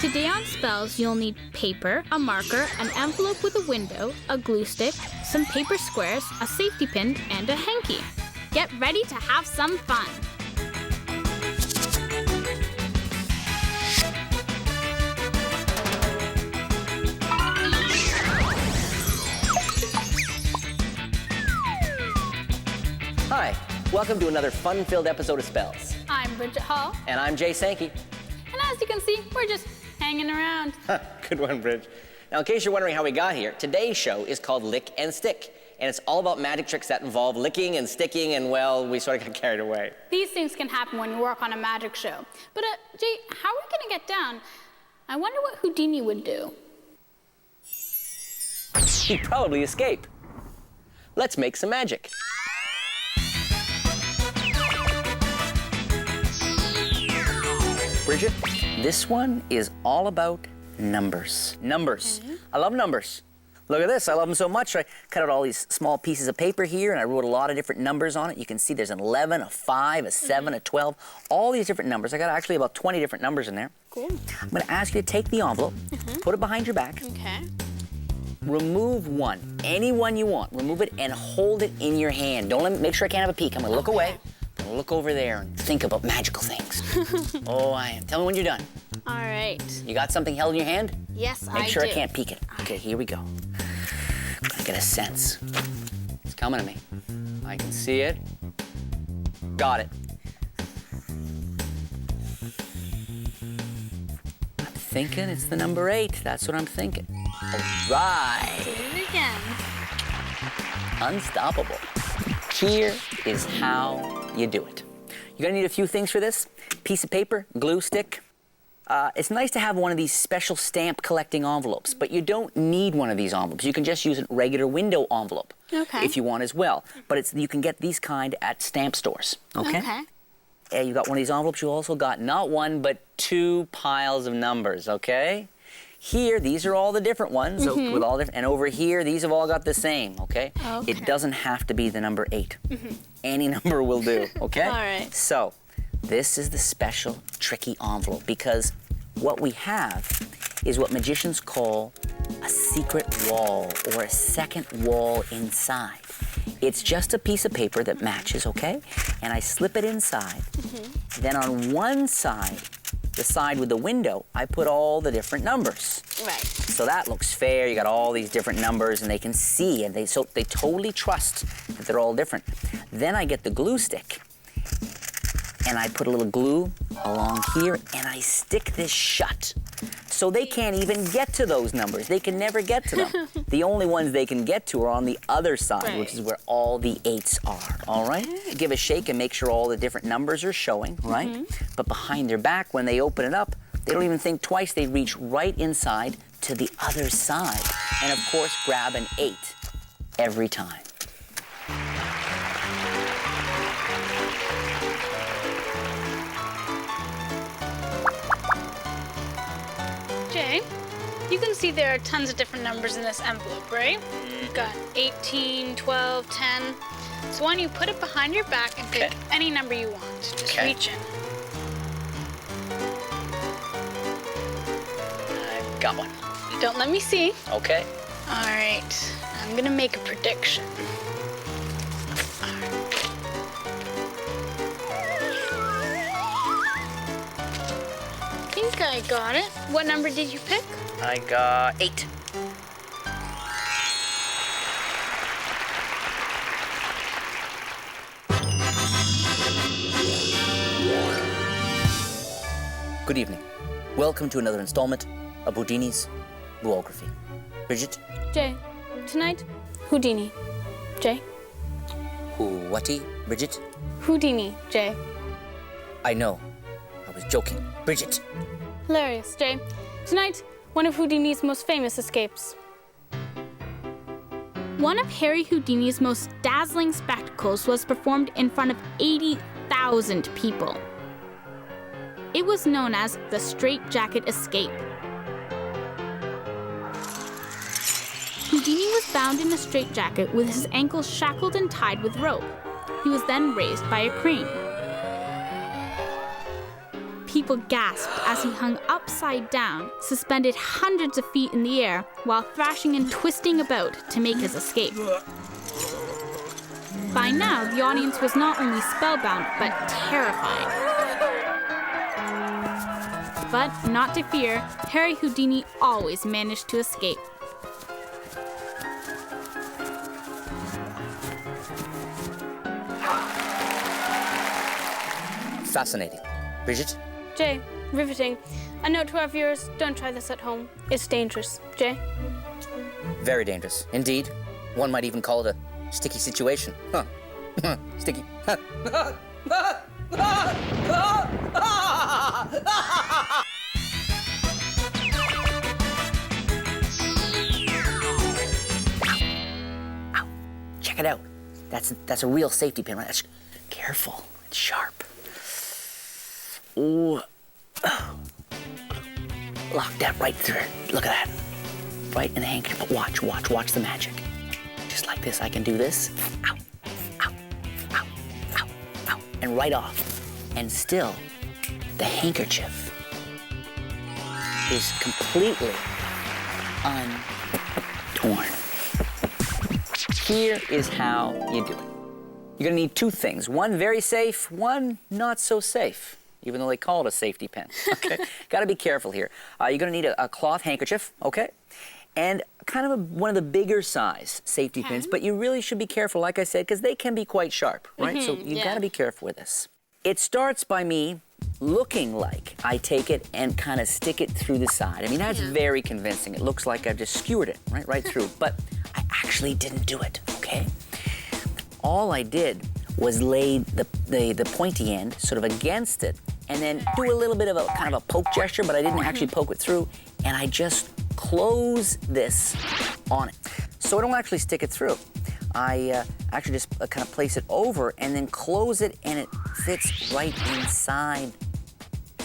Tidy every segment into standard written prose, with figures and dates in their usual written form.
Today on Spellz, you'll need paper, a marker, an envelope with a window, a glue stick, some paper squares, a safety pin, and a hanky. Get ready to have some fun. Hi, welcome to another fun-filled episode of Spellz. I'm Bridget Hall. And I'm Jay Sankey. And as you can see, we're just hanging around. Good one, Bridge. Now, in case you're wondering how we got here, today's show is called Lick and Stick. And it's all about magic tricks that involve licking and sticking, and, well, we sort of got carried away. These things can happen when you work on a magic show. But, Jay, how are we gonna get down? I wonder what Houdini would do. He'd probably escape. Let's make some magic. Bridget, this one is all about numbers. Numbers. Okay. I love numbers. Look at this, I love them so much. I cut out all these small pieces of paper here and I wrote a lot of different numbers on it. You can see there's an 11, a 5, a 7, a 12, all these different numbers. I got actually about 20 different numbers in there. Cool. I'm gonna ask you to take the envelope, put it behind your back, Okay. remove one, any one you want. Remove it and hold it in your hand. Don't let me, make sure I can't have a peek. I'm gonna look away. I'm gonna look over there and think about magical things. Oh, I am. Tell me when you're done. All right. You got something held in your hand? Yes, I do. Make sure I can't peek it. Okay, here we go. I get a sense. It's coming to me. I can see it. Got it. I'm thinking it's the number 8. That's what I'm thinking. All right. Do it again. Unstoppable. Here is how you do it. You're gonna need a few things for this. Piece of paper, glue stick. It's nice to have one of these special stamp collecting envelopes, but you don't need one of these envelopes. You can just use a regular window envelope if you want as well. But you can get these kind at stamp stores, okay? You got one of these envelopes. You also got not one, but 2 piles of numbers, okay? Here, these are all the different ones with all different, and over here, these have all got the same, okay? It doesn't have to be the number 8. Any number will do, okay? All right. So, this is the special tricky envelope because what we have is what magicians call a secret wall or a second wall inside. It's just a piece of paper that matches, okay? And I slip it inside. Then on one side, the side with the window, I put all the different numbers. Right. So that looks fair. You got all these different numbers and they can see and they totally trust that they're all different. Then I get the glue stick and I put a little glue along here and I stick this shut. So they can't even get to those numbers. They can never get to them. The only ones they can get to are on the other side, which is where all the 8s are, all right? Give a shake and make sure all the different numbers are showing, right? But behind their back, when they open it up, they don't even think twice. They reach right inside to the other side. And of course, grab an 8 every time. Jay, you can see there are tons of different numbers in this envelope, right? You've got 18, 12, 10. So why don't you put it behind your back and pick any number you want. Just reach in. I've got one. Don't let me see. Okay. All right, I'm gonna make a prediction. I think I got it. What number did you pick? I got 8. Good evening. Welcome to another installment of Houdini's Buography. Bridget? Jay, tonight, Houdini. Jay? Whatty, Bridget? Houdini, Jay. I know. I was joking. Bridget. Hilarious, Jay. Tonight, one of Houdini's most famous escapes. One of Harry Houdini's most dazzling spectacles was performed in front of 80,000 people. It was known as the straitjacket escape. Houdini was bound in a straitjacket with his ankles shackled and tied with rope. He was then raised by a crane. people gasped as he hung upside down, suspended hundreds of feet in the air, while thrashing and twisting about to make his escape. By now, the audience was not only spellbound, but terrified. But not to fear, Harry Houdini always managed to escape. Fascinating. Bridget? Jay, riveting. A note to our viewers, don't try this at home. It's dangerous. Jay? Very dangerous. Indeed. One might even call it a sticky situation. Huh. Sticky. Ow. Check it out. That's a real safety pin, right? Careful. It's sharp. Ooh. Lock that right through it. Look at that. Right in the handkerchief. But watch the magic. Just like this, I can do this. Ow, ow, ow, ow, ow. And right off. And still, the handkerchief is completely untorn. Here is how you do it. You're gonna need two things. One very safe, one not so safe, even though they call it a safety pin, okay? Gotta be careful here. You're gonna need a cloth handkerchief, okay? And kind of one of the bigger size safety pins, but you really should be careful, like I said, because they can be quite sharp, right? So you gotta be careful with this. It starts by me looking like I take it and kind of stick it through the side. I mean, that's very convincing. It looks like I've just skewered it, right through. But I actually didn't do it, okay? All I did was lay the pointy end sort of against it and then do a little bit of a kind of a poke gesture, but I didn't actually poke it through, and I just close this on it. So I don't actually stick it through. I actually just kind of place it over and then close it, and it fits right inside.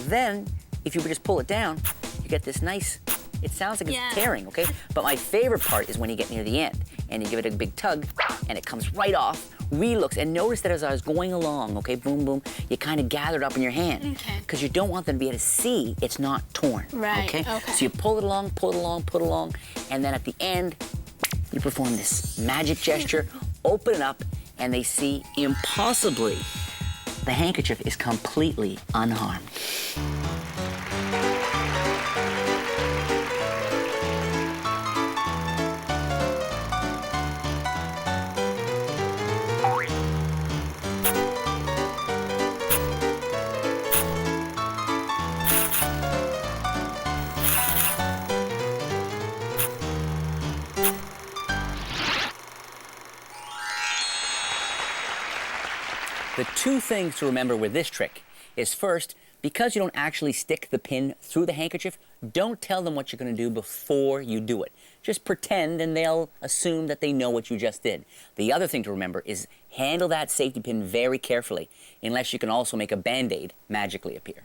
Then, if you just pull it down, you get this nice, it sounds like it's tearing, okay? But my favorite part is when you get near the end and you give it a big tug and it comes right off, relooks, and notice that as I was going along, okay, boom, boom, you kind of gather it up in your hand. Okay. Because you don't want them to be able to see it's not torn. Right, okay? So you pull it along, and then at the end, you perform this magic gesture, open it up, and they see impossibly the handkerchief is completely unharmed. The two things to remember with this trick is first, because you don't actually stick the pin through the handkerchief, don't tell them what you're going to do before you do it. Just pretend and they'll assume that they know what you just did. The other thing to remember is handle that safety pin very carefully, unless you can also make a Band-Aid magically appear.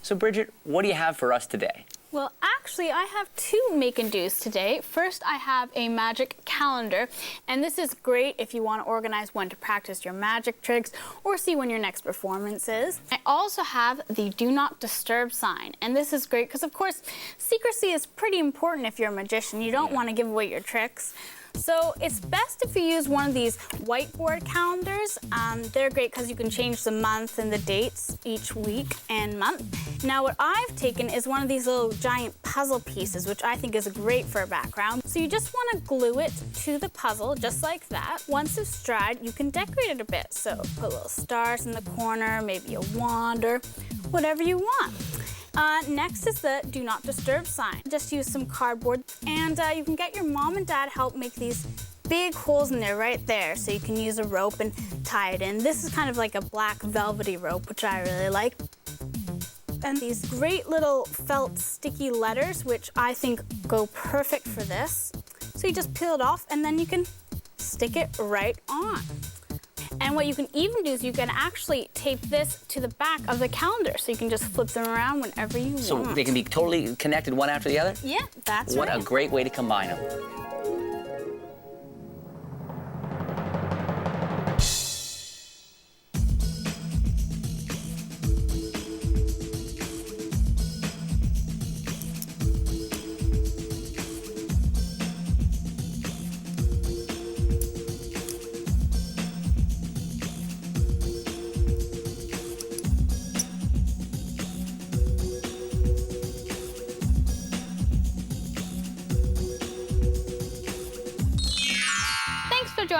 So Bridget, what do you have for us today? Well, actually, I have two make and do's today. First, I have a magic calendar, and this is great if you want to organize when to practice your magic tricks or see when your next performance is. I also have the do not disturb sign, and this is great because, of course, secrecy is pretty important if you're a magician. You don't want to give away your tricks. So it's best if you use one of these whiteboard calendars. They're great because you can change the month and the dates each week and month. Now what I've taken is one of these little giant puzzle pieces, which I think is great for a background. So you just want to glue it to the puzzle, just like that. Once it's dried, you can decorate it a bit. So put little stars in the corner, maybe a wand or whatever you want. Next is the do not disturb sign. Just use some cardboard, and you can get your mom and dad help make these big holes in there right there, so you can use a rope and tie it in. This is kind of like a black velvety rope, which I really like. And these great little felt sticky letters, which I think go perfect for this. So you just peel it off, and then you can stick it right on. And what you can even do is you can actually tape this to the back of the calendar, so you can just flip them around whenever you want. So they can be totally connected one after the other? Yeah, that's right. What a great way to combine them.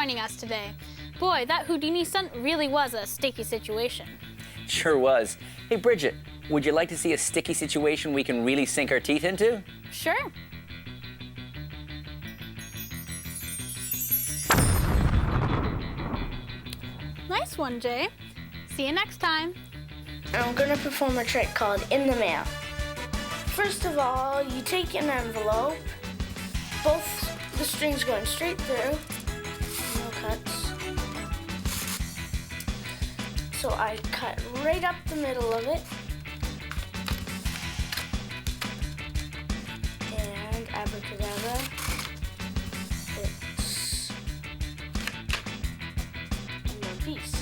joining us today. Boy, that Houdini stunt really was a sticky situation. Sure was. Hey, Bridget, would you like to see a sticky situation we can really sink our teeth into? Sure. Nice one, Jay. See you next time. I'm gonna perform a trick called In the Mail. First of all, you take an envelope, both the strings going straight through, no cuts. So I cut right up the middle of it, and abracadabra, it's in one piece.